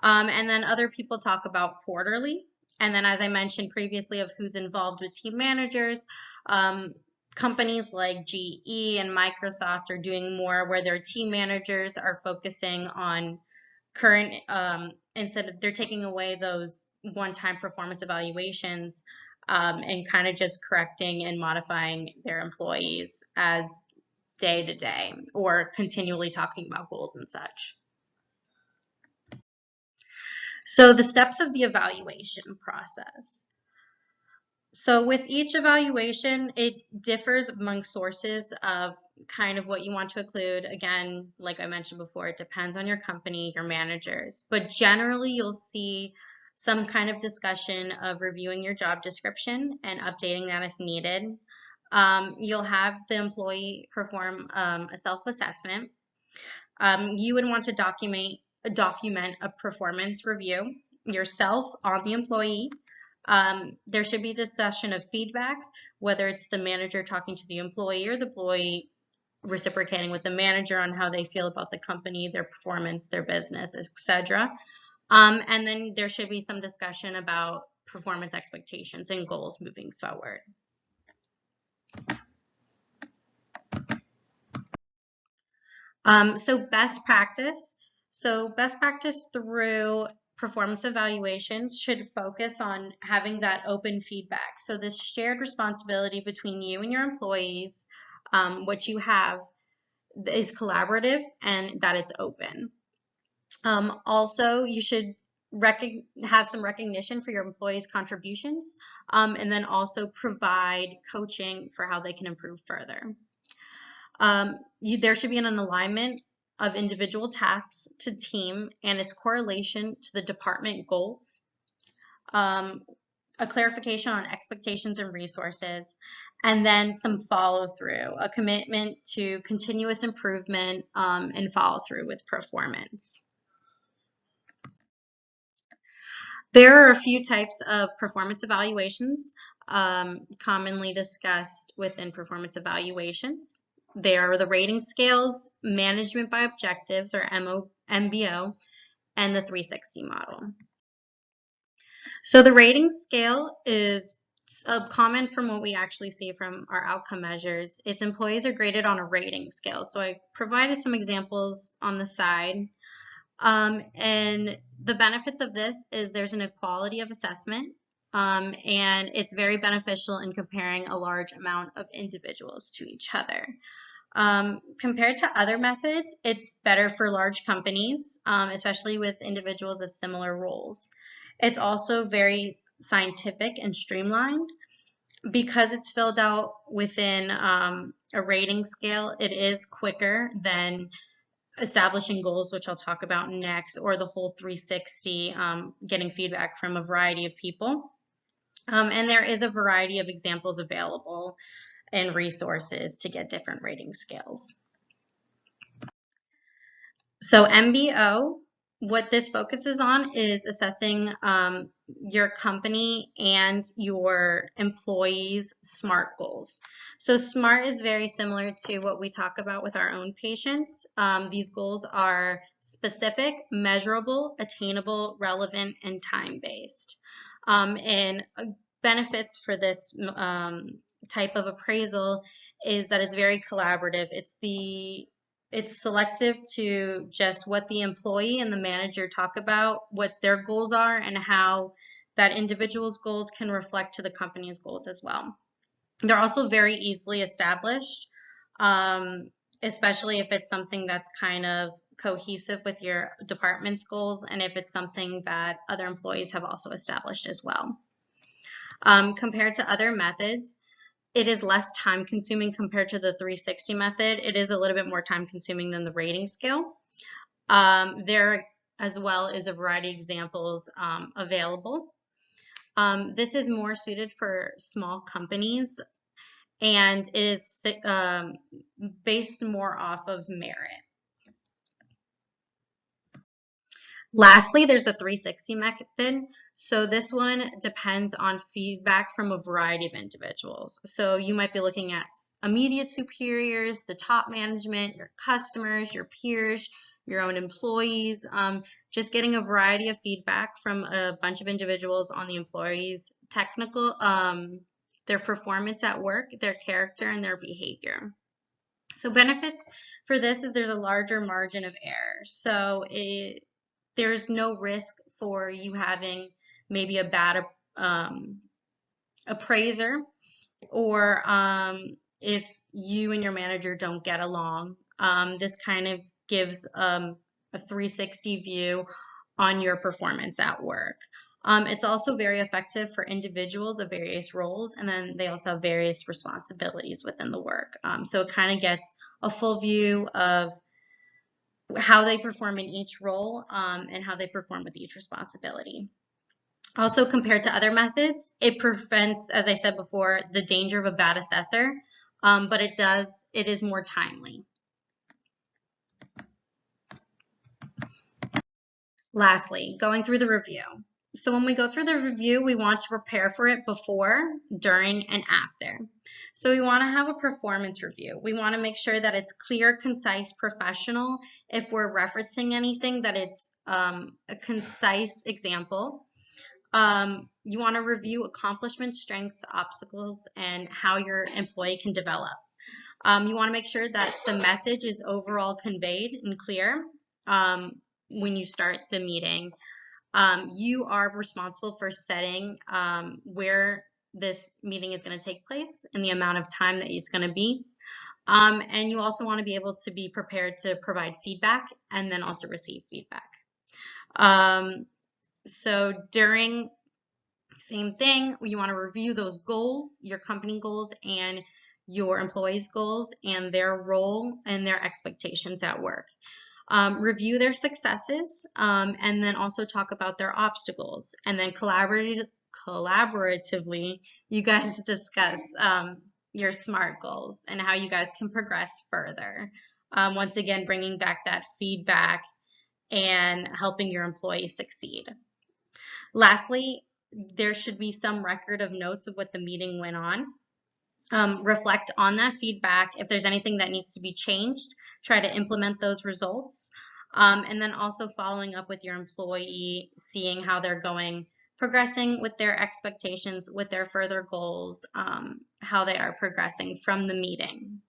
And then other people talk about quarterly. And then as I mentioned previously of who's involved with team managers, companies like GE and Microsoft are doing more where their team managers are focusing on current, instead of they're taking away those one-time performance evaluations and kind of just correcting and modifying their employees as day to day or continually talking about goals and such. So the steps of the evaluation process. So with each evaluation, it differs among sources of kind of what you want to include. Again, like I mentioned before, it depends on your company, your managers, but generally you'll see some kind of discussion of reviewing your job description and updating that if needed. You'll have the employee perform a self-assessment. You would want to document a performance review yourself on the employee. There should be a session of feedback, whether it's the manager talking to the employee or the employee reciprocating with the manager on how they feel about the company, their performance, their business, etc. And then there should be some discussion about performance expectations and goals moving forward. So best practice. So best practice through performance evaluations should focus on having that open feedback. So this shared responsibility between you and your employees, what you have is collaborative and that it's open. Also, you should have some recognition for your employees' contributions, and then also provide coaching for how they can improve further. There should be an alignment of individual tasks to team and its correlation to the department goals. A clarification on expectations and resources, and then some follow through, a commitment to continuous improvement and follow through with performance. There are a few types of performance evaluations commonly discussed within performance evaluations. There are the rating scales, management by objectives or MBO, and the 360 model. So the rating scale is common from what we actually see from our outcome measures. Its employees are graded on a rating scale. So I provided some examples on the side. And the benefits of this is there's an equality of assessment, and it's very beneficial in comparing a large amount of individuals to each other. Compared to other methods, it's better for large companies, especially with individuals of similar roles. It's also very scientific and streamlined. Because it's filled out within a rating scale, it is quicker than establishing goals, which I'll talk about next, or the whole 360, getting feedback from a variety of people. And there is a variety of examples available and resources to get different rating scales. So MBO, what this focuses on is assessing your company and your employees' SMART goals. So SMART is very similar to what we talk about with our own patients. These goals are specific, measurable, attainable, relevant, and time-based. And benefits for this type of appraisal is that it's very collaborative. It's selective to just what the employee and the manager talk about, what their goals are, and how that individual's goals can reflect to the company's goals as well. They're also very easily established, especially if it's something that's kind of cohesive with your department's goals, and if it's something that other employees have also established as well. Compared to other methods, it is less time consuming compared to the 360 method. It is a little bit more time consuming than the rating scale. There as well is a variety of examples available. This is more suited for small companies, and it is based more off of merit. Lastly, there's the 360 method. So this one depends on feedback from a variety of individuals. So you might be looking at immediate superiors, the top management, your customers, your peers, your own employees, just getting a variety of feedback from a bunch of individuals on the employees' technical, their performance at work, their character, and their behavior. So benefits for this is there's a larger margin of error. So there's no risk for you having maybe a bad appraiser, or if you and your manager don't get along. This kind of gives a 360 view on your performance at work. It's also very effective for individuals of various roles, and then they also have various responsibilities within the work. So it kind of gets a full view of how they perform in each role and how they perform with each responsibility. Also, compared to other methods, it prevents, as I said before, the danger of a bad assessor, but it is more timely. Lastly, going through the review. So when we go through the review, we want to prepare for it before, during, and after. So we want to have a performance review. We want to make sure that it's clear, concise, professional. If we're referencing anything, that it's a concise example. You want to review accomplishments, strengths, obstacles, and how your employee can develop. You want to make sure that the message is overall conveyed and clear when you start the meeting. You are responsible for setting where this meeting is going to take place and the amount of time that it's going to be. And you also want to be able to be prepared to provide feedback and then also receive feedback. So during, same thing, you want to review those goals, your company goals and your employees' goals and their role and their expectations at work. Review their successes, and then also talk about their obstacles. And then collaboratively, you guys discuss your SMART goals and how you guys can progress further. Once again, bringing back that feedback and helping your employees succeed. Lastly, there should be some record of notes of what the meeting went on. Reflect on that feedback. If there's anything that needs to be changed, try to implement those results. And then also following up with your employee, seeing how they're going, progressing with their expectations, with their further goals, how they are progressing from the meeting.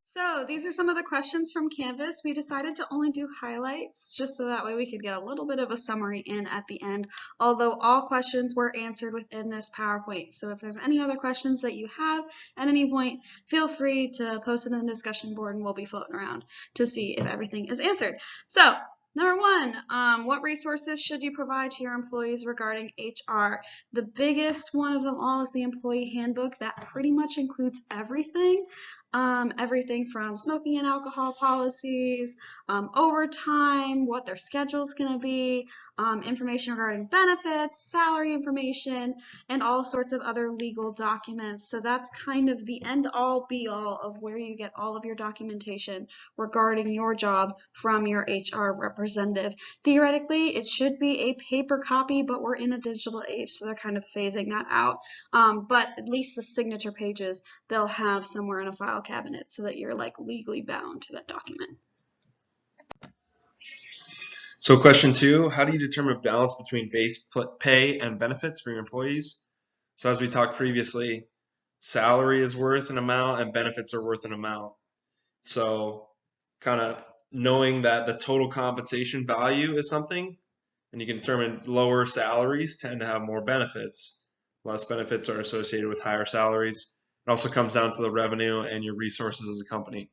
So these are some of the questions from Canvas. We decided to only do highlights just so that way we could get a little bit of a summary in at the end, although all questions were answered within this PowerPoint. So if there's any other questions that you have at any point, feel free to post it in the discussion board and we'll be floating around to see if everything is answered. So number one, what resources should you provide to your employees regarding HR? The biggest one of them all is the employee handbook. That pretty much includes everything. Everything from smoking and alcohol policies, overtime, what their schedule is going to be, information regarding benefits, salary information, and all sorts of other legal documents. So that's kind of the end-all be-all of where you get all of your documentation regarding your job from your HR representative. Theoretically, it should be a paper copy, but we're in a digital age, so they're kind of phasing that out. But at least the signature pages, they'll have somewhere in a file cabinet so that you're like legally bound to that document. So question 2, how do you determine balance between base pay and benefits for your employees? So as we talked previously, salary is worth an amount and benefits are worth an amount. So kind of knowing that the total compensation value is something, and you can determine lower salaries tend to have more benefits. Less benefits are associated with higher salaries. It also comes down to the revenue and your resources as a company.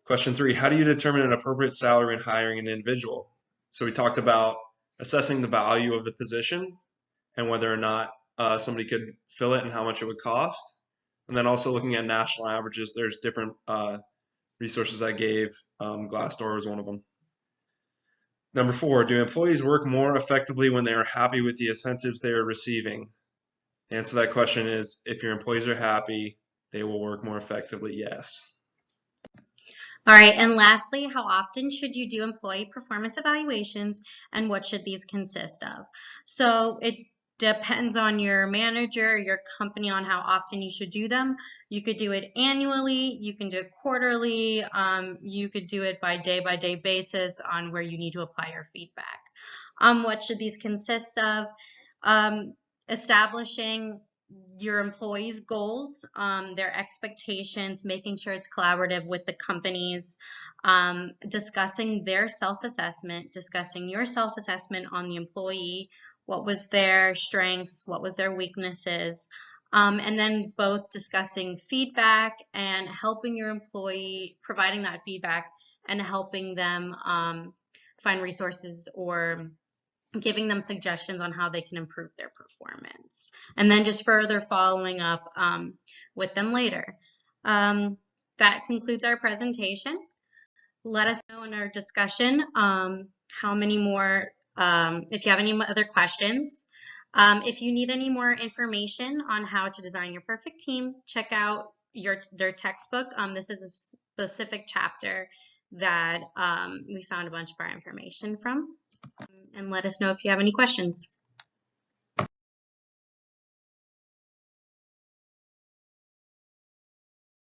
Question 3, how do you determine an appropriate salary in hiring an individual? So we talked about assessing the value of the position and whether or not somebody could fill it and how much it would cost. And then also looking at national averages, there's different resources I gave. Glassdoor was one of them. Number 4, do employees work more effectively when they are happy with the incentives they are receiving? The answer to that question is, if your employees are happy, they will work more effectively, yes. All right, and lastly, how often should you do employee performance evaluations and what should these consist of? So it depends on your manager, your company, on how often you should do them. You could do it annually, you can do it quarterly, you could do it by day basis on where you need to apply your feedback. What should these consist of? Establishing your employees' goals, their expectations, making sure it's collaborative with the companies, discussing their self-assessment, discussing your self-assessment on the employee, what was their strengths, what was their weaknesses, and then both discussing feedback and helping your employee, providing that feedback and helping them find resources or giving them suggestions on how they can improve their performance, and then just further following up with them later. That concludes our presentation. Let us know in our discussion how many more, if you have any other questions. If you need any more information on how to design your perfect team, check out their textbook. This is a specific chapter that we found a bunch of our information from. And let us know if you have any questions.